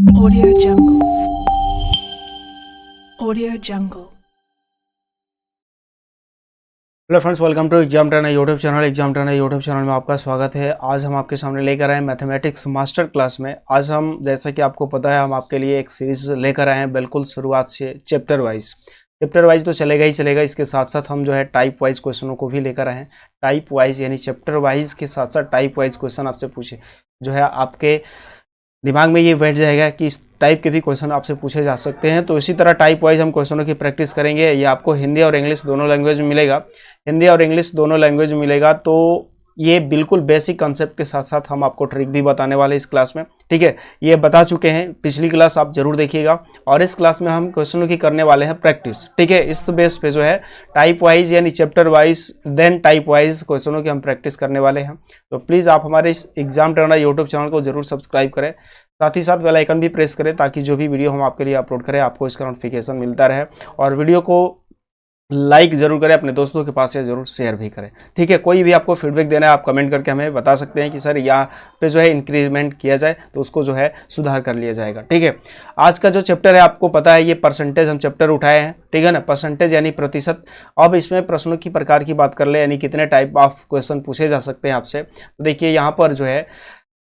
Audio Jungle. Audio Jungle. Hello friends, welcome to exam trainer YouTube channel. Exam trainer YouTube channel में आपका स्वागत है। आज हम आपके सामने लेकर आए हैं मैथमेटिक्स मास्टर क्लास में। आज हम, जैसा कि आपको पता है, हम आपके लिए एक सीरीज लेकर आए हैं बिल्कुल शुरुआत से, चैप्टर वाइज तो चलेगा ही चलेगा। इसके साथ साथ हम जो है टाइप वाइज क्वेश्चनों को भी लेकर आए हैं। टाइप वाइज यानी चैप्टर वाइज के साथ साथ टाइप वाइज क्वेश्चन आपसे पूछे, जो है आपके दिमाग में ये बैठ जाएगा कि इस टाइप के भी क्वेश्चन आपसे पूछे जा सकते हैं। तो इसी तरह टाइप वाइज हम क्वेश्चनों की प्रैक्टिस करेंगे। ये आपको हिंदी और इंग्लिश दोनों लैंग्वेज में मिलेगा। हिंदी और इंग्लिश दोनों लैंग्वेज में मिलेगा। तो ये बिल्कुल बेसिक कंसेप्ट के साथ साथ हम आपको ट्रिक भी बताने वाले इस क्लास में, ठीक है। ये बता चुके हैं, पिछली क्लास आप जरूर देखिएगा। और इस क्लास में हम क्वेश्चनों की करने वाले हैं प्रैक्टिस, ठीक है। इस बेस पे जो है टाइप वाइज यानी chapter wise then type wise क्वेश्चनों की हम प्रैक्टिस करने वाले हैं। तो प्लीज़ आप हमारे इस एग्जाम ट्रेनर यूट्यूब चैनल को जरूर सब्सक्राइब करें, साथ ही साथ बेल आइकन भी प्रेस करें, ताकि जो भी वीडियो हम आपके लिए अपलोड करें आपको इसका नोटिफिकेशन मिलता रहे। और वीडियो को लाइक जरूर करें, अपने दोस्तों के पास से जरूर शेयर भी करें, ठीक है। कोई भी आपको फीडबैक देना है आप कमेंट करके हमें बता सकते हैं कि सर यहाँ पे जो है इंक्रीमेंट किया जाए, तो उसको जो है सुधार कर लिया जाएगा, ठीक है। आज का जो चैप्टर है आपको पता है, ये परसेंटेज हम चैप्टर उठाए हैं, ठीक है ना। परसेंटेज यानी प्रतिशत। अब इसमें प्रश्नों की प्रकार की बात कर ले, यानी कितने टाइप ऑफ क्वेश्चन पूछे जा सकते हैं आपसे। तो देखिए यहाँ पर जो है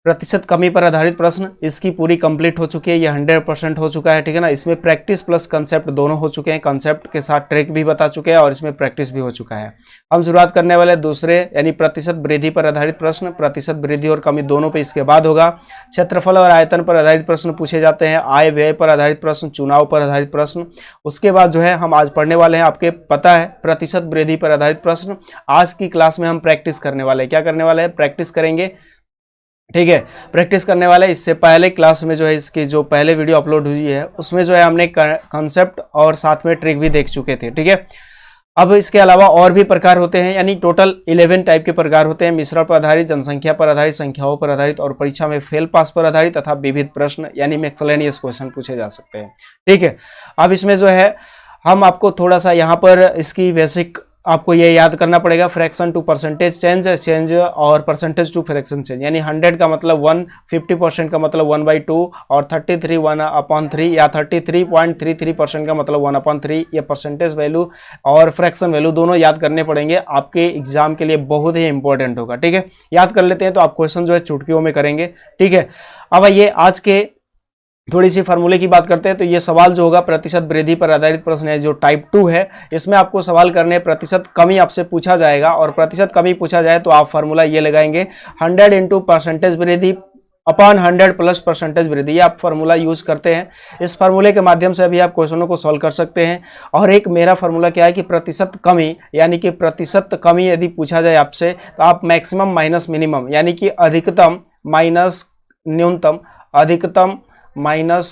प्रतिशत कमी पर आधारित प्रश्न, इसकी पूरी कंप्लीट हो चुकी है, ये 100% हो चुका है, ठीक है ना। इसमें प्रैक्टिस प्लस कंसेप्ट दोनों हो चुके हैं, कंसेप्ट के साथ ट्रिक भी बता चुके हैं और इसमें प्रैक्टिस भी हो चुका है। हम शुरुआत करने वाले दूसरे यानी प्रतिशत वृद्धि पर आधारित प्रश्न। प्रतिशत वृद्धि और कमी दोनों पे इसके बाद होगा। क्षेत्रफल और आयतन पर आधारित प्रश्न पूछे जाते हैं। आय व्यय पर आधारित प्रश्न, चुनाव पर आधारित प्रश्न। उसके बाद जो है हम आज पढ़ने वाले हैं, आपके पता है, प्रतिशत वृद्धि पर आधारित प्रश्न। आज की क्लास में हम प्रैक्टिस करने वाले हैं। क्या करने वाले हैं? प्रैक्टिस करेंगे, ठीक है। प्रैक्टिस करने वाले। इससे पहले क्लास में जो है इसकी जो पहले वीडियो अपलोड हुई है उसमें जो है हमने कॉन्सेप्ट और साथ में ट्रिक भी देख चुके थे, ठीक है। अब इसके अलावा और भी प्रकार होते हैं, यानी टोटल 11 टाइप के प्रकार होते हैं। मिश्रण पर आधारित, जनसंख्या पर आधारित, संख्याओं पर आधारित और परीक्षा में फेल पास पर आधारित तथा विविध प्रश्न यानी मिसलेनियस क्वेश्चन पूछे जा सकते हैं, ठीक है। अब इसमें जो है हम आपको थोड़ा सा यहाँ पर इसकी बेसिक आपको ये याद करना पड़ेगा। फ्रैक्शन टू परसेंटेज चेंज और परसेंटेज टू फ्रैक्शन चेंज, यानी 100 का मतलब 1, 50% का मतलब 1/2 और 33 1/3 या 33.33% का मतलब 1/3। ये परसेंटेज वैल्यू और फ्रैक्शन वैल्यू दोनों याद करने पड़ेंगे, आपके एग्जाम के लिए बहुत ही इंपॉर्टेंट होगा, ठीक है। याद कर लेते हैं तो आप क्वेश्चन जो है चुटकियों में करेंगे, ठीक है। अब ये आज के थोड़ी सी फार्मूले की बात करते हैं। तो ये सवाल जो होगा प्रतिशत वृद्धि पर आधारित प्रश्न है, जो टाइप 2 है। इसमें आपको सवाल करने प्रतिशत कमी आपसे पूछा जाएगा, और प्रतिशत कमी पूछा जाए तो आप फार्मूला ये लगाएंगे 100 इंटू परसेंटेज वृद्धि अपॉन 100 प्लस परसेंटेज वृद्धि। ये आप फार्मूला यूज करते हैं। इस फार्मूले के माध्यम से अभी आप क्वेश्चनों को सॉल्व कर सकते हैं। और एक मेरा फार्मूला क्या है कि प्रतिशत कमी, यानी कि प्रतिशत कमी यदि पूछा जाए आपसे तो आप मैक्सिमम माइनस मिनिमम, यानी कि अधिकतम माइनस न्यूनतम, अधिकतम माइनस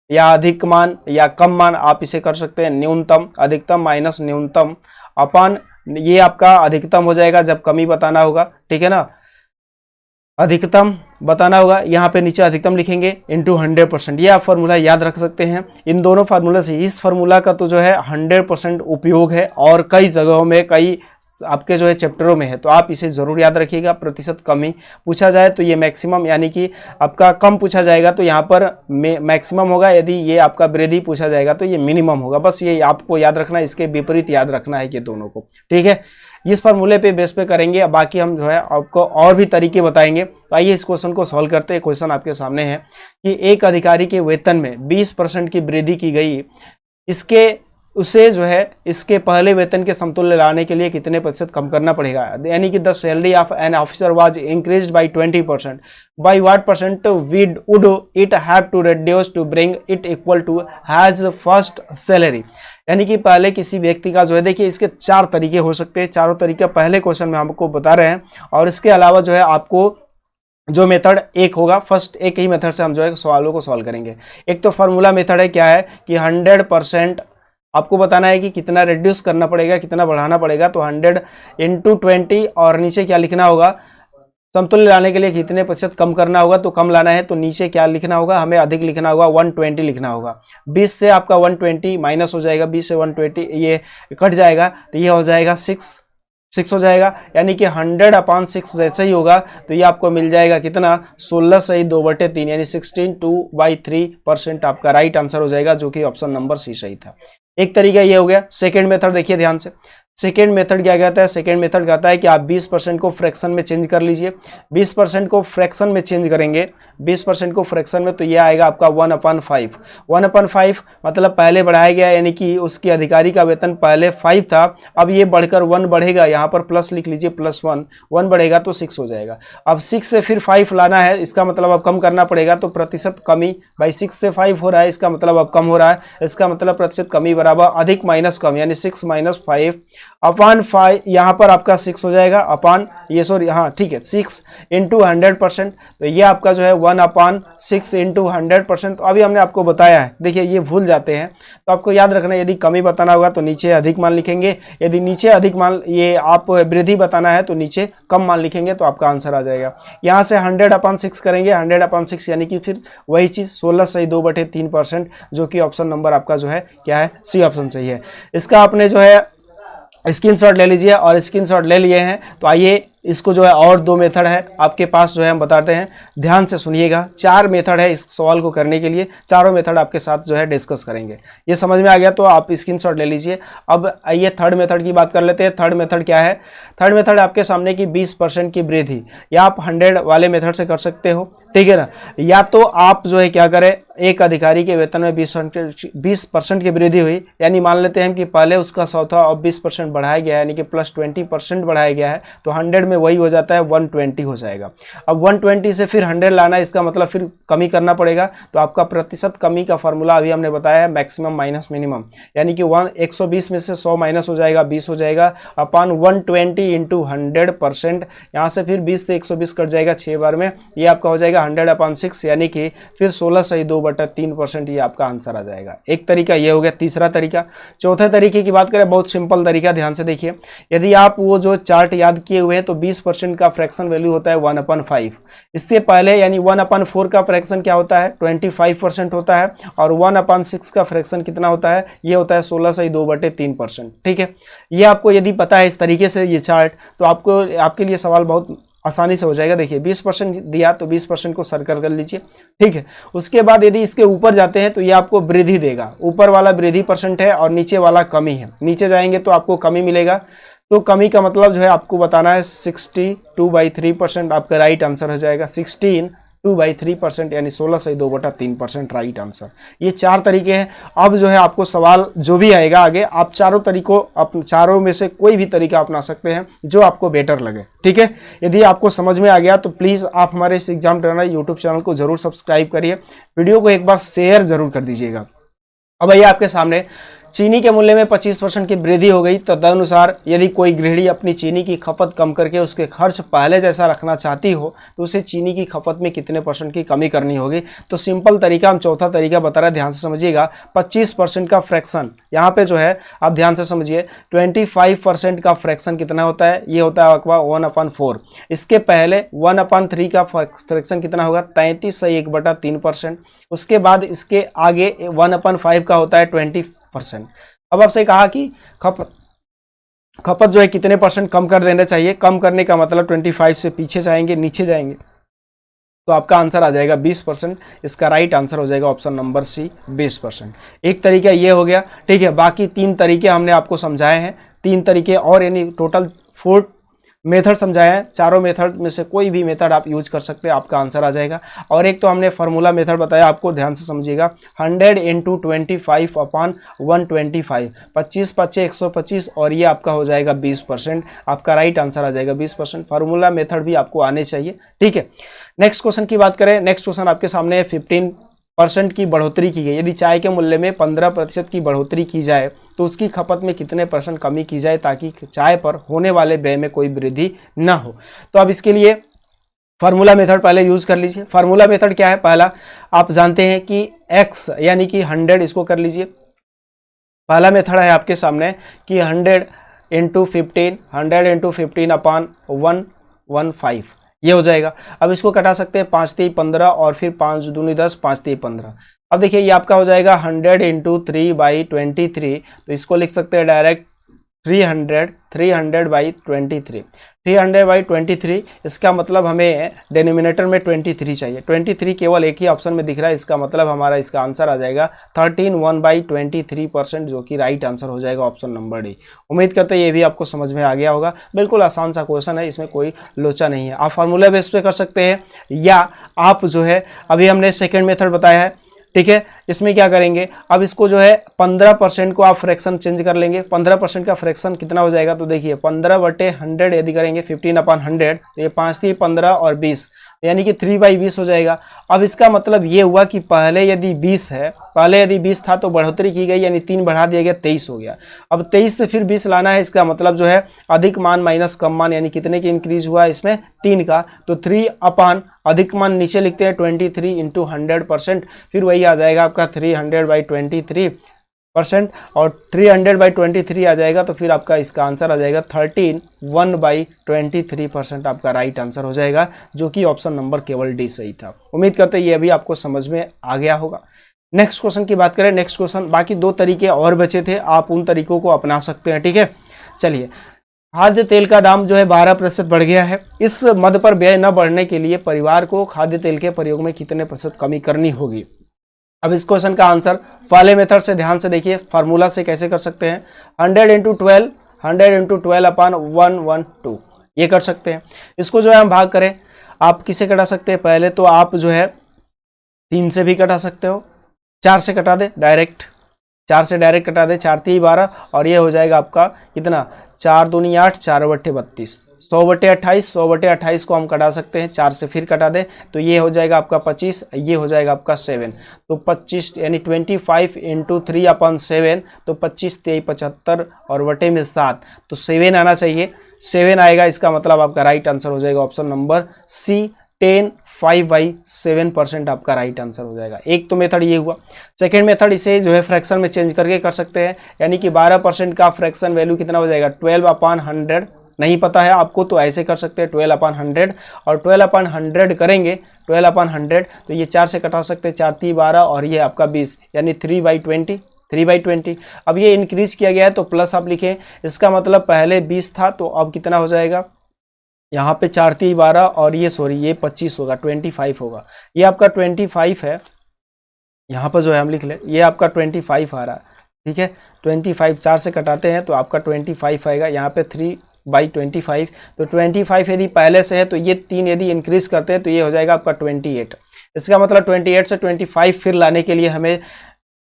या अधिक मान या कम मान, आप इसे कर सकते हैं न्यूनतम, अधिकतम माइनस न्यूनतम अपन, ये आपका अधिकतम हो जाएगा जब कमी बताना होगा, ठीक है ना। अधिकतम बताना होगा, यहाँ पे नीचे अधिकतम लिखेंगे इंटू 100%। ये आप फार्मूला याद रख सकते हैं। इन दोनों फार्मूला से, इस फार्मूला का तो जो है 100% उपयोग है और कई जगहों में, कई आपके जो है चैप्टरों में है, तो आप इसे जरूर याद रखिएगा। प्रतिशत कमी पूछा जाए तो ये मैक्सिमम, यानी कि आपका कम पूछा जाएगा तो यहाँ पर मैक्सिमम होगा। यदि ये आपका वृद्धि पूछा जाएगा तो ये मिनिमम होगा। बस ये आपको याद रखना है, इसके विपरीत याद रखना है ये दोनों को, ठीक है। इस फार्मूले पे बेस पे करेंगे। बाकी हम जो है आपको और भी तरीके बताएंगे। तो आइए इस क्वेश्चन को सॉल्व करते हैं। क्वेश्चन आपके सामने है कि एक अधिकारी के वेतन में 20% की वृद्धि की गई, उसे जो है इसके पहले वेतन के समतुल्य लाने के लिए कितने प्रतिशत कम करना पड़ेगा। यानी कि the salary of an officer was increased by 20%, by what percent would it have to reduce to bring it equal to his first salary. यानी कि पहले किसी व्यक्ति का जो है, देखिए इसके 4 तरीके हो सकते हैं। चारों तरीके पहले क्वेश्चन में हमको बता रहे हैं। और इसके अलावा जो है आपको जो मेथड एक होगा, फर्स्ट एक ही मेथड से हम जो है सवालों को सॉल्व करेंगे। एक तो फार्मूला मेथड है, क्या है कि 100% आपको बताना है कि कितना रिड्यूस करना पड़ेगा, कितना बढ़ाना पड़ेगा। तो 100 इंटू 20 और नीचे क्या लिखना होगा, समतुल्य लाने के लिए कितने प्रतिशत कम करना होगा। तो कम लाना है तो नीचे क्या लिखना होगा, हमें अधिक लिखना होगा, 120 लिखना होगा। 20 से आपका 120 माइनस हो जाएगा, 20 से 120 ये कट जाएगा तो ये हो जाएगा 6, 6 हो जाएगा, यानी कि 100/6 जैसे ही होगा तो ये आपको मिल जाएगा कितना, 16 सही 2/3 यानी 16/2/3% आपका राइट आंसर हो जाएगा, जो कि ऑप्शन नंबर सी सही था। एक तरीका ये हो गया। सेकेंड मेथड देखिए ध्यान से। सेकेंड मेथड क्या कहता है, सेकेंड मेथड कहता है कि आप 20% को फ्रैक्शन में चेंज कर लीजिए। 20% को फ्रैक्शन में चेंज करेंगे, 20% को फ्रैक्शन में, तो ये आएगा आपका 1/5। 1/5 मतलब पहले बढ़ाया गया, यानी कि उसकी अधिकारी का वेतन पहले 5 था, अब ये बढ़कर 1 बढ़ेगा, यहाँ पर प्लस लिख लीजिए, +1, 1 बढ़ेगा तो 6 हो जाएगा। अब 6 से फिर 5 लाना है, इसका मतलब अब कम करना पड़ेगा, तो प्रतिशत कमी, भाई 6 से 5 हो रहा है, इसका मतलब अब कम हो रहा है, इसका मतलब प्रतिशत कमी बराबर अधिक माइनस कम, यानी 6 - 5/5, यहाँ पर आपका 6 हो जाएगा अपान, ये सॉरी हाँ ठीक है, 6 × 100%, तो ये आपका जो है 1/6 × 100%। तो अभी हमने आपको बताया है, देखिए ये भूल जाते हैं, तो आपको याद रखना है, यदि कमी बताना होगा तो नीचे अधिक मान लिखेंगे, यदि नीचे अधिक मान, ये आप वृद्धि बताना है तो नीचे कम मान लिखेंगे, तो आपका आंसर आ जाएगा। यहाँ से 100/6 करेंगे, 100/6 यानी कि फिर वही चीज़ 16 सही 2/3%, जो कि ऑप्शन नंबर आपका जो है क्या है, सी ऑप्शन सही है। इसका आपने जो है स्क्रीनशॉट ले लीजिए, और स्क्रीनशॉट ले लिए हैं तो आइए इसको जो है, और 2 मेथड है आपके पास जो है हम बताते हैं, ध्यान से सुनिएगा। 4 मेथड है इस सवाल को करने के लिए, चारों मेथड आपके साथ जो है डिस्कस करेंगे। ये समझ में आ गया तो आप स्क्रीनशॉट ले लीजिए। अब आइए थर्ड मेथड की बात कर लेते हैं। थर्ड मेथड क्या है, थर्ड मेथड आपके सामने की 20% की वृद्धि, या आप 100 वाले मेथड से कर सकते हो, ठीक है ना, या तो आप जो है क्या करें, एक अधिकारी के वेतन में 20% की वृद्धि हुई, यानी मान लेते हैं कि पहले उसका 100 था, अब 20% बढ़ाया गया है, यानी कि +20% बढ़ाया गया है, तो 100 में वही हो जाता है 120 हो जाएगा। अब 120 से फिर 100 लाना, इसका मतलब फिर कमी करना पड़ेगा, तो आपका प्रतिशत कमी का फॉर्मूला अभी हमने बताया है, मैक्सिमम माइनस मिनिमम, यानी कि 120 में से 100 माइनस हो जाएगा, 20 हो जाएगा, अपान 120 × 100%, यहाँ से फिर 20 से 120 कट जाएगा 6 बार में, ये आपका हो जाएगा 100/6, यानी कि फिर 16 सही 2/3%, ये आपका आंसर आ जाएगा। एक तरीका ये हो गया। तीसरा तरीका, चौथे तरीके की बात करें, बहुत सिंपल तरीका, ध्यान से देखिए। यदि आप वो जो चार्ट याद किए हुए हैं, तो 20% का फ्रैक्शन वैल्यू होता है 1/5। इससे पहले यानी 1/4 का फ्रैक्शन क्या होता है, 25% होता है, और 1/6 का फ्रैक्शन कितना होता है, ये होता है 16 सही 2/3%, ठीक है। ये आपको यदि पता है इस तरीके से ये चार्ट, तो आपको आपके लिए सवाल बहुत आसानी से हो जाएगा। देखिए 20% दिया तो 20% को सर्कल कर लीजिए, ठीक है। उसके बाद यदि इसके ऊपर जाते हैं तो ये आपको वृद्धि देगा, ऊपर वाला वृद्धि % है और नीचे वाला कमी है। नीचे जाएंगे तो आपको कमी मिलेगा, तो कमी का मतलब जो है आपको बताना है 62/3%, आपका राइट आंसर हो जाएगा 16/3%, यानी 16 सही 2/3% राइट आंसर। ये 4 तरीके हैं। अब जो है आपको सवाल जो भी आएगा आगे, आप चारों में से कोई भी तरीका अपना सकते हैं जो आपको बेटर लगे, ठीक है। यदि आपको समझ में आ गया तो प्लीज़ आप हमारे इस एग्जाम ट्रेनर यूट्यूब चैनल को जरूर सब्सक्राइब करिए, वीडियो को एक बार शेयर जरूर कर दीजिएगा। अब आइए आपके सामने, चीनी के मूल्य में 25% की वृद्धि हो गई, तो तदनुसार यदि कोई गृहिणी अपनी चीनी की खपत कम करके उसके खर्च पहले जैसा रखना चाहती हो, तो उसे चीनी की खपत में कितने % की कमी करनी होगी। तो सिंपल तरीका, हम चौथा तरीका बता रहे हैं, ध्यान से समझिएगा। 25% का फ्रैक्शन, यहाँ पे जो है आप ध्यान से समझिए, 25% का फ्रैक्शन कितना होता है, ये होता है आपका 1/4। इसके पहले 1/3 का फ्रैक्शन कितना होगा, 33 सही 1/3%। उसके बाद इसके आगे 1/5 का होता है 20%। अब आपसे कहा कि खपत जो है कितने % कम कर देना चाहिए। कम करने का मतलब 25 से पीछे जाएंगे, नीचे जाएंगे, तो आपका आंसर आ जाएगा 20%। इसका राइट आंसर हो जाएगा ऑप्शन नंबर सी, 20%। एक तरीका ये हो गया, ठीक है। बाकी 3 तरीके हमने आपको समझाए हैं, 3 तरीके और, यानी टोटल 4 मेथड समझाया है। चारों मेथड में से कोई भी मेथड आप यूज कर सकते हैं, आपका आंसर आ जाएगा। और एक तो हमने फार्मूला मेथड बताया आपको, ध्यान से समझिएगा, 100 × 25/125, 25 × 5 = 125, और ये आपका हो जाएगा 20%। आपका राइट आंसर आ जाएगा 20%। फार्मूला मेथड भी आपको आने चाहिए, ठीक है। नेक्स्ट क्वेश्चन की बात करें, नेक्स्ट क्वेश्चन आपके सामने है, 15% की बढ़ोतरी की गई। यदि चाय के मूल्य में 15% की बढ़ोतरी की जाए तो उसकी खपत में कितने % कमी की जाए, ताकि चाय पर होने वाले व्यय में कोई वृद्धि ना हो। तो अब इसके लिए फार्मूला मेथड पहले यूज कर लीजिए। फार्मूला मेथड क्या है, पहला आप जानते हैं कि x यानी कि 100, इसको कर लीजिए। पहला मेथड है आपके सामने कि 100 × 15, 100 × 15/115, ये हो जाएगा। अब इसको कटा सकते हैं, 5 × 15 और फिर 5 दूनी 10, 5 × 15। अब देखिए ये आपका हो जाएगा 100 × 3/23, तो इसको लिख सकते हैं डायरेक्ट 300/23, 300/23, इसका मतलब हमें डिनोमिनेटर में 23 चाहिए। 23 केवल एक ही ऑप्शन में दिख रहा है, इसका मतलब हमारा इसका आंसर आ जाएगा 13 1/23%, जो कि राइट आंसर हो जाएगा ऑप्शन नंबर डी। उम्मीद करते हैं ये भी आपको समझ में आ गया होगा। बिल्कुल आसान सा क्वेश्चन है, इसमें कोई लोचा नहीं है। आप फार्मूला बेस पे कर सकते हैं, या आप जो है अभी हमने सेकेंड मेथड बताया है, ठीक है। इसमें क्या करेंगे, अब इसको जो है 15% को आप फ्रैक्शन चेंज कर लेंगे। 15% का फ्रैक्शन कितना हो जाएगा, तो देखिए 15/100 यदि करेंगे 15/100, तो ये 5 3 15 और 20, यानी कि 3/20 हो जाएगा। अब इसका मतलब ये हुआ कि पहले यदि 20 है, पहले यदि 20 था तो बढ़ोतरी की गई, यानी 3 बढ़ा दिया गया, 23 हो गया। अब 23 से फिर 20 लाना है, इसका मतलब जो है अधिक मान माइनस कम मान, यानी कितने की इंक्रीज हुआ है इसमें, 3 का। तो 3 अपान अधिक मान नीचे लिखते हैं 23 इंटू 100%, फिर वही आ जाएगा आपका 300/23%, और 300/23 आ जाएगा, तो फिर आपका इसका आंसर आ जाएगा 13 1/23% आपका राइट आंसर हो जाएगा, जो कि ऑप्शन नंबर केवल डी सही था। उम्मीद करते हैं ये अभी आपको समझ में आ गया होगा। नेक्स्ट क्वेश्चन की बात करें, नेक्स्ट क्वेश्चन, बाकी 2 तरीके और बचे थे, आप उन तरीकों को अपना सकते हैं, ठीक है। चलिए, खाद्य तेल का दाम जो है 12% बढ़ गया है। इस मद पर व्यय न बढ़ने के लिए परिवार को खाद्य तेल के प्रयोग में कितने प्रतिशत कमी करनी होगी। अब इस क्वेश्चन का आंसर पहले मेथड से ध्यान से देखिए, फार्मूला से कैसे कर सकते हैं, 100 × 12, 100 × 12/112, ये कर सकते हैं। इसको जो है हम भाग करें, आप किसे कटा सकते हैं, पहले तो आप जो है 3 से भी कटा सकते हो, 4 से कटा दे डायरेक्ट, 4 से डायरेक्ट कटा दे, 4 3 12, और ये हो जाएगा आपका कितना, 4 दूनी 8, 4/32, 100/28, 100/28 को हम कटा सकते हैं, 4 से फिर कटा दे, तो ये हो जाएगा आपका 25, ये हो जाएगा आपका 7, तो 25 यानी 25 × 3/7, तो 25 3 75 और बटे में 7, तो 7 आना चाहिए, 7 आएगा। इसका मतलब आपका राइट आंसर हो जाएगा ऑप्शन नंबर सी, 10/5/7% आपका राइट आंसर हो जाएगा। एक तो मेथड ये हुआ। सेकेंड मेथड, इसे जो है फ्रैक्शन में चेंज करके कर सकते हैं, यानी कि 12% का फ्रैक्शन वैल्यू कितना हो जाएगा, 12/100, नहीं पता है आपको तो ऐसे कर सकते हैं 12/100, और 12/100 करेंगे, 12/100, तो ये 4 से कटा सकते हैं, 4 3 12, और ये आपका 20, यानी 3/20, 3/20। अब ये इंक्रीज किया गया है तो प्लस आप लिखें, इसका मतलब पहले 20 था तो अब कितना हो जाएगा, यहाँ पे 4 3 12, और ये ये 25 होगा, 25 होगा, ये आपका 25 है, यहाँ पर जो है हम लिख ले, ये आपका 25 आ रहा है, ठीक है। 25 4 से कटाते हैं तो आपका 25 आएगा, यहाँ पे 3/25, तो 25 यदि पहले से है तो ये 3 यदि इंक्रीज करते हैं तो ये हो जाएगा आपका 28। इसका मतलब 28 से 25 फिर लाने के लिए हमें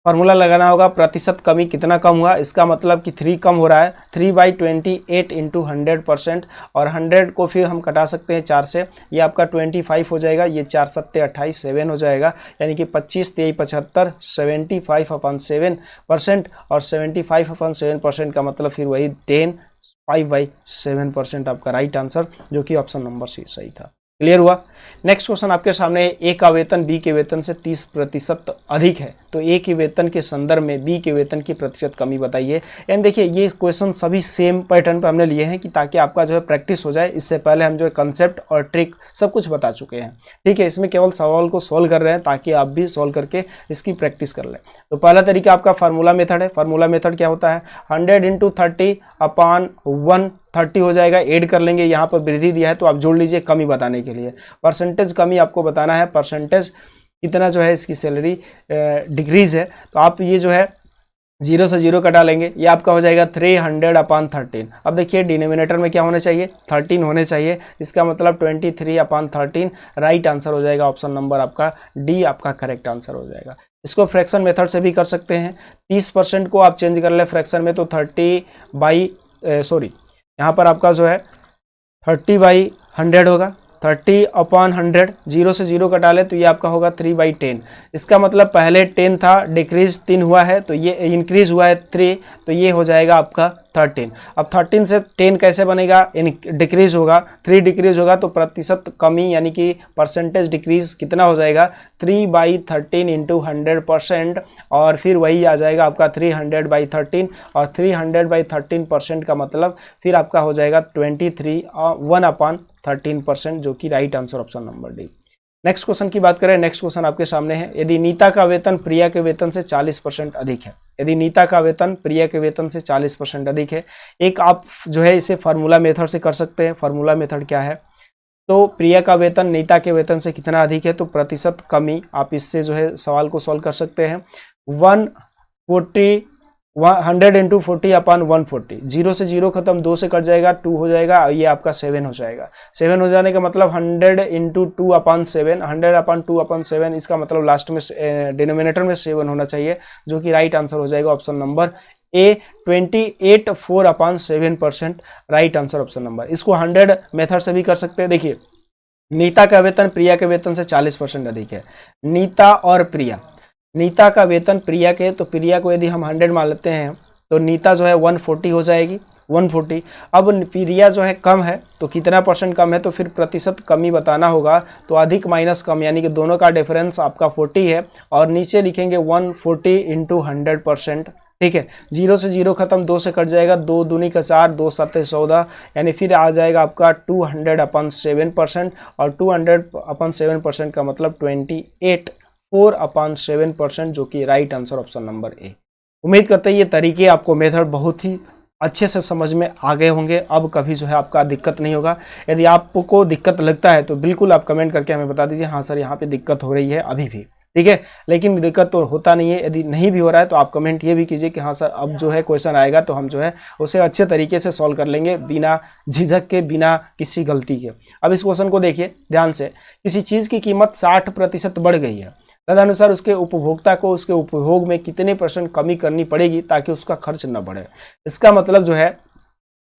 फार्मूला लगाना होगा, प्रतिशत कमी कितना कम हुआ, इसका मतलब कि 3 कम हो रहा है, 3/28 इंटू 100%, और 100 को फिर हम कटा सकते हैं 4 से, ये आपका 25 हो जाएगा, ये 4 7 28 7 हो जाएगा, यानी कि 25 3 75, 75/7%, और 75/7% का मतलब फिर वही 10/5/7% आपका राइट आंसर, जो कि ऑप्शन नंबर सी सही था। क्लियर हुआ। नेक्स्ट क्वेश्चन आपके सामने, ए का वेतन बी के वेतन से 30% अधिक है, तो ए के वेतन के संदर्भ में बी के वेतन की प्रतिशत कमी बताइए। यानी देखिए ये क्वेश्चन सभी सेम पैटर्न पर हमने लिए हैं कि ताकि आपका जो है प्रैक्टिस हो जाए। इससे पहले हम जो है कंसेप्ट और ट्रिक सब कुछ बता चुके हैं, ठीक है। इसमें केवल सवाल को सॉल्व कर रहे हैं ताकि आप भी सॉल्व करके इसकी प्रैक्टिस कर लें। तो पहला तरीका आपका फार्मूला मेथड है। फार्मूला मेथड क्या होता है, 100 × 30/130 हो जाएगा, ऐड कर लेंगे, यहाँ पर वृद्धि दिया है तो आप जोड़ लीजिए कमी बताने के लिए। परसेंटेज कमी आपको बताना है, परसेंटेज कितना जो है इसकी सैलरी डिक्रीज है, तो आप ये जो है 0 से 0 कटा लेंगे, ये आपका हो जाएगा 300/13। अब देखिए डिनोमिनेटर में क्या होने चाहिए, 13 होने चाहिए, इसका मतलब 23/13 राइट आंसर हो जाएगा, ऑप्शन नंबर आपका डी आपका करेक्ट आंसर हो जाएगा। इसको फ्रैक्शन मेथड से भी कर सकते हैं, 30% को आप चेंज कर ले फ्रैक्शन में, तो यहाँ पर आपका जो है 30/100 होगा, 30/100, 0 से 0 कटा ले तो ये आपका होगा 3/10। इसका मतलब पहले 10 था, डिक्रीज 3 हुआ है, तो ये इंक्रीज हुआ है 3, तो ये हो जाएगा आपका 13। अब 13 से 10 कैसे बनेगा, डिक्रीज होगा, 3 डिक्रीज होगा, तो प्रतिशत कमी यानी कि परसेंटेज डिक्रीज कितना हो जाएगा, 3/13 इंटू 100%, और फिर वही आ जाएगा आपका 300/13, और 300/13% का मतलब फिर आपका हो जाएगा 1/13%, जो कि right answer option number D. Next question की बात करें, नेक्स्ट क्वेश्चन आपके सामने है, यदि नीता का वेतन प्रिया के वेतन से 40% अधिक है, यदि नीता का वेतन प्रिया के वेतन से 40% अधिक है, एक आप जो है इसे फार्मूला मेथड से कर सकते हैं। फार्मूला मेथड क्या है, तो प्रिया का वेतन नीता के वेतन से कितना अधिक है, तो प्रतिशत कमी, आप इससे जो है सवाल को सॉल्व कर सकते हैं। 100 इंटू 40 अपॉन 140, 0 से 0 खत्म, 2 से कट जाएगा, 2 हो जाएगा, ये आपका 7 हो जाएगा। 7 हो जाने का मतलब 100 इंटू 2 अपॉन 7, 100 अपॉन 2 अपॉन 7, इसका मतलब लास्ट में डिनोमिनेटर में 7 होना चाहिए, जो कि राइट आंसर हो जाएगा option number A 28.4/7% right answer option number. इसको 100 मेथड से भी कर सकते हैं। देखिए, नीता का वेतन प्रिया के वेतन से 40% अधिक है। नीता और प्रिया, नीता का वेतन प्रिया के, तो प्रिया को यदि हम 100 मान लेते हैं तो नीता जो है 140 हो जाएगी, 140। अब प्रिया जो है कम है, तो कितना परसेंट कम है, तो फिर प्रतिशत कमी बताना होगा, तो अधिक माइनस कम, यानी कि दोनों का डिफरेंस आपका 40 है, और नीचे लिखेंगे 140 इंटू 100%। ठीक है, 0 से 0 खत्म, 2 से कट जाएगा, 2 दूनी का 4, 2 7 14, यानी फिर आ जाएगा आपका 200/7%, और 200/7% का मतलब 28.4/7%, जो कि right answer option number A. उम्मीद करते हैं ये तरीके आपको मेथड बहुत ही अच्छे से समझ में आ गए होंगे। अब कभी जो है आपका दिक्कत नहीं होगा। यदि आपको दिक्कत लगता है तो बिल्कुल आप कमेंट करके हमें बता दीजिए, हाँ सर यहाँ पे दिक्कत हो रही है अभी भी, ठीक है। लेकिन दिक्कत तो होता नहीं है, यदि नहीं भी हो रहा है तो आप कमेंट ये भी कीजिए कि हाँ सर अब जो है क्वेश्चन आएगा तो हम जो है उसे अच्छे तरीके से सॉल्व कर लेंगे, बिना झिझक के, बिना किसी गलती के। अब इस क्वेश्चन को देखिए ध्यान से, किसी चीज़ की कीमत 60% बढ़ गई है, तदनुसार उसके उपभोक्ता को उसके उपभोग में कितने % कमी करनी पड़ेगी ताकि उसका खर्च न बढ़े। इसका मतलब जो है,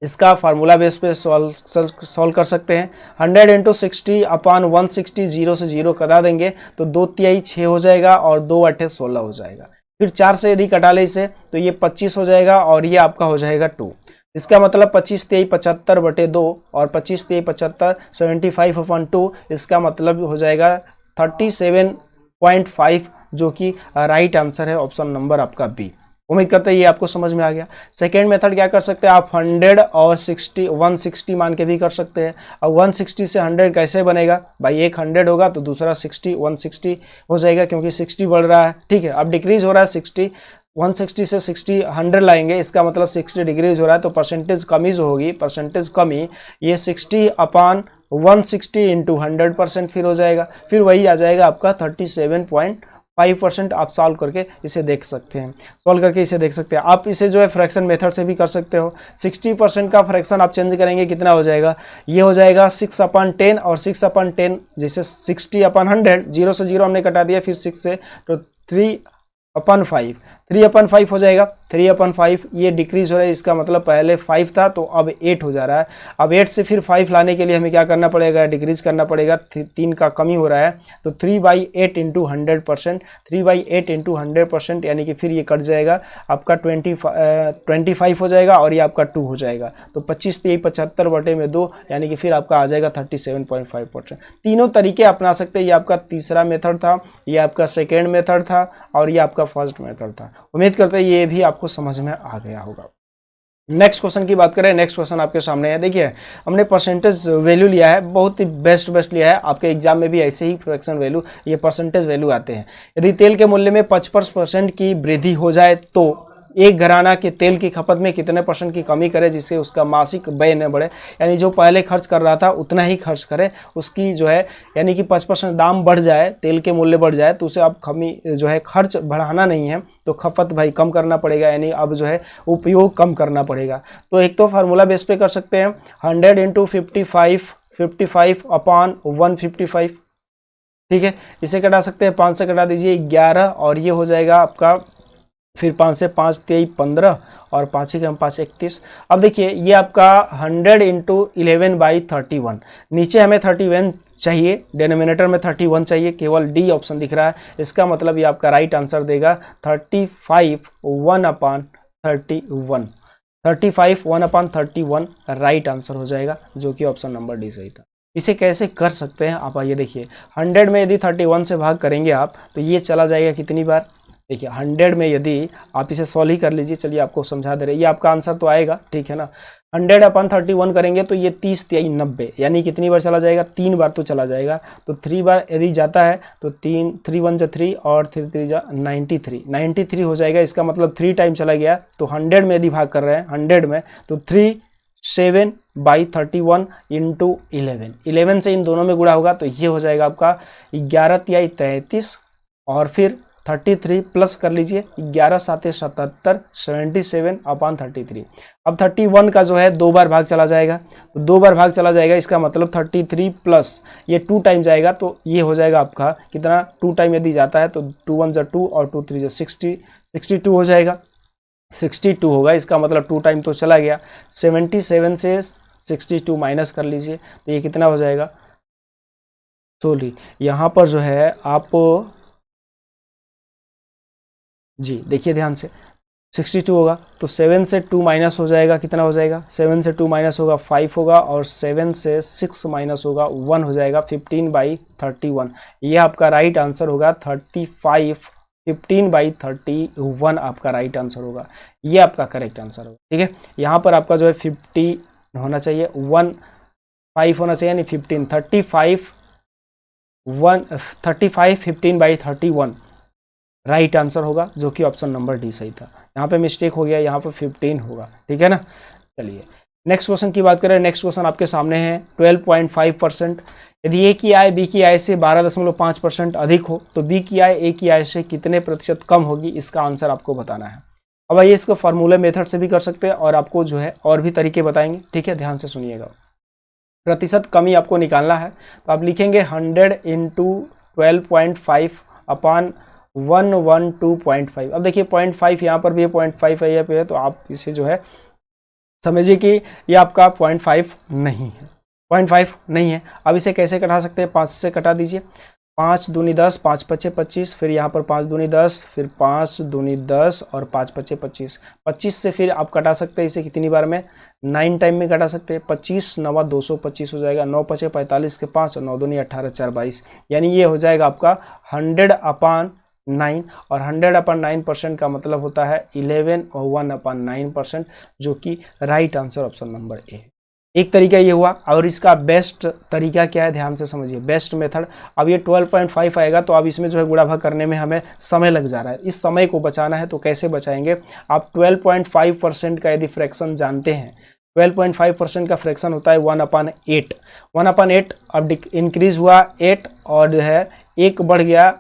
इसका फार्मूला बेस पे सॉल्व कर सकते हैं। 100 इंटू 60 अपॉन 160, 0 से 0 कटा देंगे तो 2 तिहाई 6 हो जाएगा, और 2 8 16 हो जाएगा। फिर 4 से यदि कटा ले इसे तो ये 25 हो जाएगा, और ये आपका हो जाएगा 2। इसका मतलब 25 तिहाई 75/2, और 25 तिहाई 75 75/2, इसका मतलब हो जाएगा 37.5, जो कि राइट आंसर है ऑप्शन नंबर आपका बी। उम्मीद करते हैं ये आपको समझ में आ गया। सेकेंड मेथड क्या कर सकते हैं आप, 100 और 160 मान के भी कर सकते हैं। अब 160 से 100 कैसे बनेगा भाई, एक 100 होगा तो दूसरा 160 हो जाएगा, क्योंकि 60 बढ़ रहा है, ठीक है। अब डिक्रीज हो रहा है 60, 160 से 60 100 लाएंगे, इसका मतलब 60 डिक्रीज हो रहा है, तो परसेंटेज कमी जो होगी, परसेंटेज कमी, ये 60/160 इंटू 100% फिर हो जाएगा, फिर वही आ जाएगा आपका 37.5%। आप सॉल्व करके इसे देख सकते हैं, सॉल्व करके इसे देख सकते हैं। आप इसे जो है फ्रैक्शन मेथड से भी कर सकते हो। 60% का फ्रैक्शन आप चेंज करेंगे, कितना हो जाएगा, ये हो जाएगा 6/10, और 6/10 जैसे 60/100, 0 से 0 हमने कटा दिया, फिर 6 से, तो 3/5, 3/5 हो जाएगा। 3/5 ये डिक्रीज हो रहा है, इसका मतलब पहले 5 था तो अब 8 हो जा रहा है। अब 8 से फिर 5 लाने के लिए हमें क्या करना पड़ेगा, डिक्रीज करना पड़ेगा, 3 का कमी हो रहा है, तो 3/8 इंटू 100%, 3/8 इंटू 100%, यानी कि फिर ये कट जाएगा आपका 25 हो जाएगा, और ये आपका 2 हो जाएगा, तो 25 तिहाई 75/2, यानी कि फिर आपका आ जाएगा 37.5%। तीनों तरीके अपना सकते हैं। ये आपका तीसरा मेथड था, ये आपका सेकेंड मेथड था, और ये आपका फर्स्ट मेथड था। उम्मीद करते हैं ये भी आपको समझ में आ गया होगा। नेक्स्ट क्वेश्चन की बात करें, नेक्स्ट क्वेश्चन आपके सामने है। देखिए, हमने परसेंटेज वैल्यू लिया है, बहुत ही बेस्ट लिया है। आपके एग्जाम में भी ऐसे ही फ्रैक्शन वैल्यू, ये परसेंटेज वैल्यू आते हैं। यदि तेल के मूल्य में 55% की वृद्धि हो जाए तो एक घराना के तेल की खपत में कितने % की कमी करे जिससे उसका मासिक व्यय न बढ़े, यानी जो पहले खर्च कर रहा था उतना ही खर्च करे, उसकी जो है यानी कि 5% दाम बढ़ जाए, तेल के मूल्य बढ़ जाए, तो उसे अब कमी जो है खर्च बढ़ाना नहीं है, तो खपत भाई कम करना पड़ेगा, यानी अब जो है उपयोग कम करना पड़ेगा। तो एक तो फार्मूला बेस पे कर सकते हैं, 100 इंटू 55/155, ठीक है। इसे कटा सकते हैं, 5 से कटा दीजिए 11, और ये हो जाएगा आपका, फिर 5 से 5 तिहाई 15, और 5 ही 5 31। अब देखिए ये आपका 100 इंटू 11/31, नीचे हमें 31 चाहिए, डिनोमिनेटर में 31 चाहिए, केवल डी ऑप्शन दिख रहा है, इसका मतलब ये आपका राइट आंसर देगा 35 1/31, 35 1/31 राइट आंसर हो जाएगा, जो कि ऑप्शन नंबर डी सही था। इसे कैसे कर सकते हैं आप आइए देखिए, 100 में यदि 31 से भाग करेंगे आप तो ये चला जाएगा कितनी बार, देखिए 100 में यदि आप इसे सॉल्व ही कर लीजिए, चलिए आपको समझा दे रहे, ये आपका आंसर तो आएगा, ठीक है ना। 100/31 करेंगे तो ये 30 3 90, यानी कितनी बार चला जाएगा, 3 बार तो चला जाएगा। तो 3 बार यदि जाता है तो 3 3 1 3 और 3 3 93 हो जाएगा। इसका मतलब 3 टाइम चला गया। तो 100 में यदि भाग कर रहे हैं 100 में, तो 37/31 इंटू 11 से इन दोनों में गुणा होगा तो ये हो जाएगा आपका 11 तिहाई 33 और फिर 33 प्लस कर लीजिए, 11 7 77 77/33। अब 31 का जो है 2 बार भाग चला जाएगा, तो 2 बार भाग चला जाएगा, इसका मतलब 33 प्लस ये 2 टाइम जाएगा, तो ये हो जाएगा आपका कितना, 2 टाइम यदि जाता है तो 2 1 जा 2 और 2 3 जा 62 हो जाएगा, 62 होगा। इसका मतलब 2 टाइम तो चला गया। 77 से 62 माइनस कर लीजिए तो ये कितना हो जाएगा, सॉरी यहाँ पर जो है आप जी देखिए ध्यान से, 62 होगा तो 7 से 2 माइनस हो जाएगा, कितना हो जाएगा, 7 से 2 माइनस होगा 5 होगा, और 7 से 6 माइनस होगा 1 हो जाएगा, 15/31। ये आपका राइट आंसर होगा 15/31 आपका राइट आंसर होगा, ये आपका करेक्ट आंसर होगा, ठीक है। यहाँ पर आपका जो है 50 होना चाहिए, 5 होना चाहिए, यानी 15 35 15/31 राइट आंसर होगा, जो कि ऑप्शन नंबर डी सही था। यहाँ पे मिस्टेक हो गया, यहाँ पे 15 होगा, ठीक है ना। चलिए नेक्स्ट क्वेश्चन की बात करें। नेक्स्ट क्वेश्चन आपके सामने है 12.5%। यदि ए की आय बी की आय से 12.5% अधिक हो तो बी की आय ए की आय से कितने प्रतिशत कम होगी, इसका आंसर आपको बताना है। अब आइए इसको फार्मूला मेथड से भी कर सकते हैं और आपको जो है और भी तरीके बताएंगे, ठीक है, ध्यान से सुनिएगा। प्रतिशत कमी आपको निकालना है तो आप लिखेंगे 100 × 12.5 अपॉन 112.5। अब देखिए 0.5 यहाँ पर भी है, 0.5 यहाँ पे है, तो आप इसे जो है समझिए कि ये आपका 0.5 नहीं है, 0.5 नहीं है। अब इसे कैसे कटा सकते हैं, 5 से कटा दीजिए, 5 दूनी 10, 5 पचे 25, फिर यहाँ पर 5 दूनी 10, फिर 5 दूनी 10 और 5 पचे 25। 25 से फिर आप कटा सकते हैं इसे कितनी बार में, 9 टाइम में कटा सकते हैं। 25 9 225 हो जाएगा, 9 पचे 45 के 5 और 9 दूनी 18 4 22, यानी ये हो जाएगा आपका 100/9, और 100/9% का मतलब होता है 11 और 1/9%, जो कि right answer option number A है। एक तरीका ये हुआ, और इसका बेस्ट तरीका क्या है, ध्यान से समझिए, बेस्ट मेथड। अब ये 12.5 आएगा तो अब इसमें जो है गुणा भाग करने में हमें समय लग जा रहा है, इस समय को बचाना है। तो कैसे बचाएंगे, आप 12.5% का यदि फ्रैक्शन जानते हैं, 12.5% का फ्रैक्शन होता है 1/8। 1/8 अब इंक्रीज हुआ 8 और जो है 1 बढ़ गया,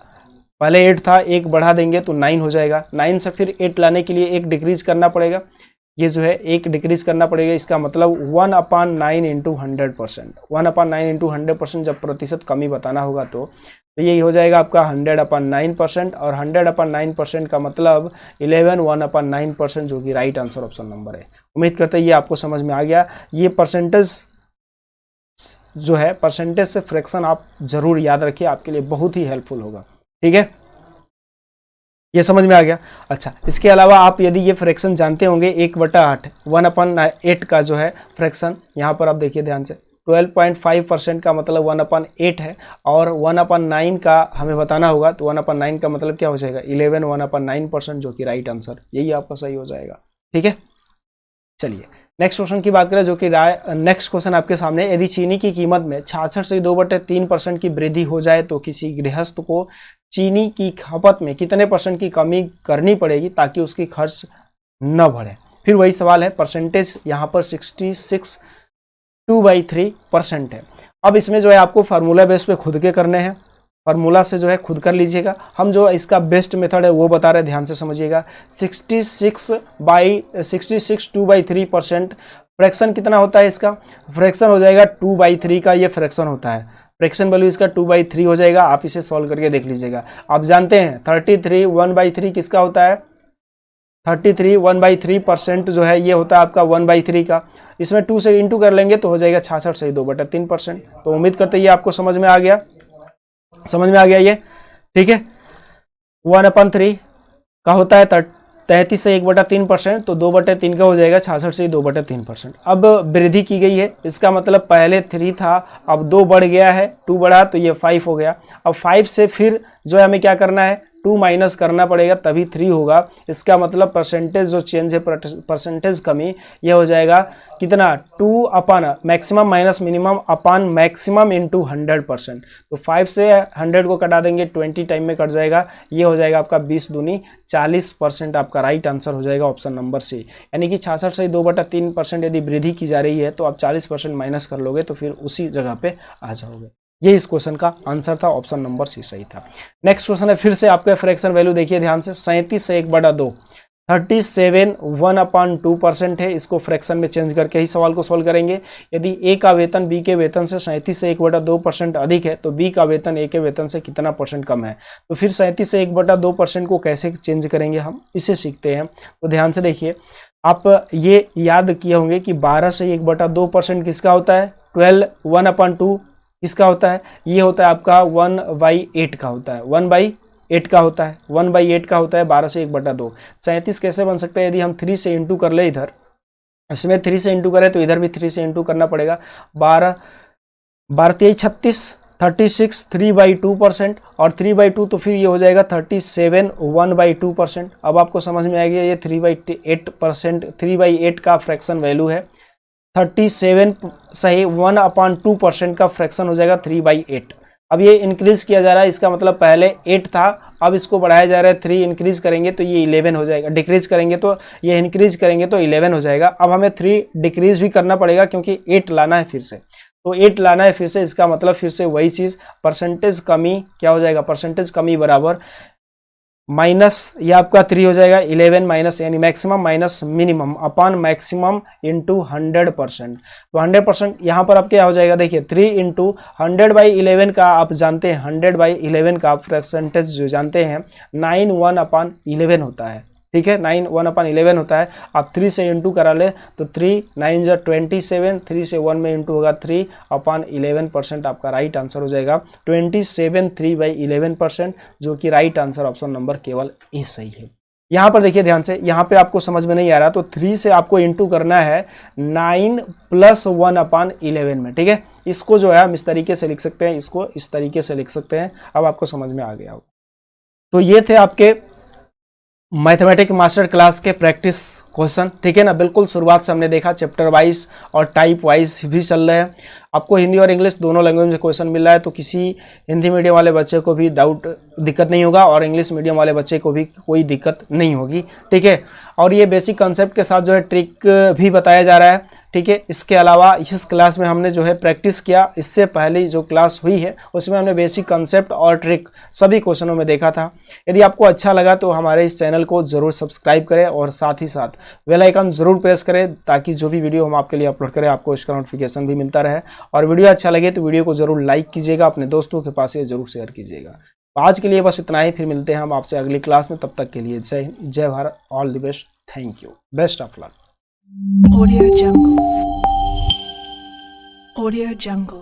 पहले 8 था, 1 बढ़ा देंगे तो 9 हो जाएगा। 9 से फिर 8 लाने के लिए 1 डिक्रीज करना पड़ेगा, ये जो है 1 डिक्रीज करना पड़ेगा। इसका मतलब 1/9 × 100%, 1/9 × 100% जब प्रतिशत कमी बताना होगा तो यही हो जाएगा आपका 100/9%, और 100/9% का मतलब 11 1/9%, जो कि राइट आंसर ऑप्शन नंबर है। उम्मीद करते हैं ये आपको समझ में आ गया। ये परसेंटेज जो है, परसेंटेज से फ्रैक्शन आप जरूर याद रखिए, आपके लिए बहुत ही हेल्पफुल होगा, ठीक है, ये समझ में आ गया। अच्छा, इसके अलावा आप यदि ये फ्रैक्शन जानते होंगे 1/8, 1/8 का जो है फ्रैक्शन, यहाँ पर आप देखिए ध्यान से, 12.5% का मतलब 1/8 है, और 1/9 का हमें बताना होगा, तो 1/9 का मतलब क्या हो जाएगा, 11 1/9%, जो कि राइट आंसर, यही आपका सही हो जाएगा, ठीक है। चलिए नेक्स्ट क्वेश्चन की बात करें, जो कि नेक्स्ट क्वेश्चन आपके सामने, यदि चीनी की कीमत में 66 से 2/3% की वृद्धि हो जाए तो किसी गृहस्थ को चीनी की खपत में कितने % की कमी करनी पड़ेगी ताकि उसकी खर्च न बढ़े। फिर वही सवाल है, परसेंटेज यहाँ पर 66 2/3% है। अब इसमें जो है आपको फार्मूला बेस पे खुद के करने हैं, फार्मूला से जो है खुद कर लीजिएगा। हम जो इसका बेस्ट मेथड है वो बता रहे हैं, ध्यान से समझिएगा। 66 2/3%, फ्रैक्शन कितना होता है इसका, फ्रैक्शन हो जाएगा 2/3 का, ये फ्रैक्शन होता है, फ्रैक्शन वैल्यू इसका 2/3 हो जाएगा। आप इसे सॉल्व करके देख लीजिएगा। आप जानते हैं 33 1/3 किसका होता है, 33 1/3% जो है ये होता है आपका 1/3 का। इसमें 2 से इंटू कर लेंगे तो हो जाएगा 66 से 2/3%। तो उम्मीद करते हैं ये आपको समझ में आ गया, समझ में आ गया ये, ठीक है। 1/3 का होता है 33 से 1/3%, तो 2/3 का हो जाएगा 66 से 2/3%। अब वृद्धि की गई है, इसका मतलब पहले 3 था, अब 2 बढ़ गया है, 2 बढ़ा तो ये 5 हो गया। अब 5 से फिर जो है हमें क्या करना है, 2 माइनस करना पड़ेगा तभी 3 होगा। इसका मतलब परसेंटेज जो चेंज है, परसेंटेज कमी, ये हो जाएगा कितना 2 अपान मैक्सिमम माइनस मिनिमम अपान मैक्सिमम इंटू 100%। तो 5 से 100 को कटा देंगे, 20 टाइम में कट जाएगा। ये हो जाएगा आपका 20 दूनी 40%। आपका राइट आंसर हो जाएगा ऑप्शन नंबर सी। यानी कि 66 से 2/3% यदि वृद्धि की जा रही है तो आप 40% माइनस कर लोगे तो फिर उसी जगह पे आ जाओगे। ये इस क्वेश्चन का आंसर था, ऑप्शन नंबर सी सही था। नेक्स्ट क्वेश्चन है, फिर से आपका फ्रैक्शन वैल्यू देखिए ध्यान से, 37 से 1/2, 37 1/2% है। इसको फ्रैक्शन में चेंज करके ही सवाल को सोल्व करेंगे। यदि ए का वेतन बी के वेतन से 37 से 1/2% अधिक है तो बी का वेतन ए के वेतन से कितना परसेंट कम है। तो फिर 37 से 1/2% को कैसे चेंज करेंगे, हम इसे सीखते हैं। तो ध्यान से देखिए, आप ये याद किए होंगे कि 12 से 1/2% किसका होता है, 12 1/2 किसका होता है, ये होता है आपका 1/8 का होता है, 1/8 का होता है, 1/8 का होता है 12 से 1/2। 37 कैसे बन सकता है, यदि हम 3 से इंटू कर ले, इधर इसमें 3 से इंटू करें तो इधर भी 3 से इंटू करना पड़ेगा। 12 3 36 36 3/2% और 3/2 तो फिर ये हो जाएगा 37 1/2%। अब आपको समझ में आ गया, ये 3/8%, 3/8 का फ्रैक्शन वैल्यू है। 37 सही 1/2% का फ्रैक्शन हो जाएगा 3/8। अब ये इंक्रीज किया जा रहा है, इसका मतलब पहले 8 था, अब इसको बढ़ाया जा रहा है, 3 इंक्रीज करेंगे तो ये 11 हो जाएगा, डिक्रीज करेंगे तो ये इंक्रीज करेंगे तो 11 हो जाएगा। अब हमें 3 डिक्रीज भी करना पड़ेगा क्योंकि 8 लाना है फिर से, तो 8 लाना है फिर से। इसका मतलब फिर से वही चीज़, परसेंटेज कमी क्या हो जाएगा, परसेंटेज कमी बराबर माइनस, ये आपका 3 हो जाएगा, 11 माइनस यानी मैक्सिमम माइनस मिनिमम अपान मैक्सिमम इंटू 100%। तो 100% यहाँ पर आप क्या हो जाएगा, देखिए 3 इंटू 100/11 का आप जानते हैं, 100/11 का आप परसेंटेज जो जानते हैं 9 1/11 होता है, ठीक है, 9 1/11 होता है। आप 3 से इंटू करा ले तो 3 9 जा 27, 3 से 1 में इंटू होगा 3/11%। आपका राइट आंसर हो जाएगा 27 3/11%, जो कि राइट आंसर ऑप्शन नंबर केवल ए सही है। यहाँ पर देखिए ध्यान से, यहाँ पे आपको समझ में नहीं आ रहा तो 3 से आपको इंटू करना है 9 + 1/11 में, ठीक है। इसको जो है हम इस तरीके से लिख सकते हैं, इसको इस तरीके से लिख सकते हैं। अब आपको समझ में आ गया होगा। तो ये थे आपके मैथमेटिक्स मास्टर क्लास के प्रैक्टिस क्वेश्चन, ठीक है ना। बिल्कुल शुरुआत से हमने देखा, चैप्टर वाइज और टाइप वाइज भी चल रहे हैं। आपको हिंदी और इंग्लिश दोनों लैंग्वेज में क्वेश्चन मिल रहा है, तो किसी हिंदी मीडियम वाले बच्चे को भी दिक्कत नहीं होगा और इंग्लिश मीडियम वाले बच्चे को भी कोई दिक्कत नहीं होगी, ठीक है। और ये बेसिक कंसेप्ट के साथ जो है ट्रिक भी बताया जा रहा है, ठीक है। इसके अलावा इस क्लास में हमने जो है प्रैक्टिस किया, इससे पहले जो क्लास हुई है उसमें हमने बेसिक कंसेप्ट और ट्रिक सभी क्वेश्चनों में देखा था। यदि आपको अच्छा लगा तो हमारे इस चैनल को ज़रूर सब्सक्राइब करें और साथ ही साथ बेल आइकन ज़रूर प्रेस करें, ताकि जो भी वीडियो हम आपके लिए अपलोड करें आपको इसका नोटिफिकेशन भी मिलता रहे। और वीडियो अच्छा लगे तो वीडियो को ज़रूर लाइक कीजिएगा, अपने दोस्तों के पास ये ज़रूर शेयर कीजिएगा। आज के लिए बस इतना ही, फिर मिलते हैं हम आपसे अगली क्लास में। तब तक के लिए जय हिंद, जय Bharat, all the best, thank you, best of luck. Audio Jungle. Audio Jungle.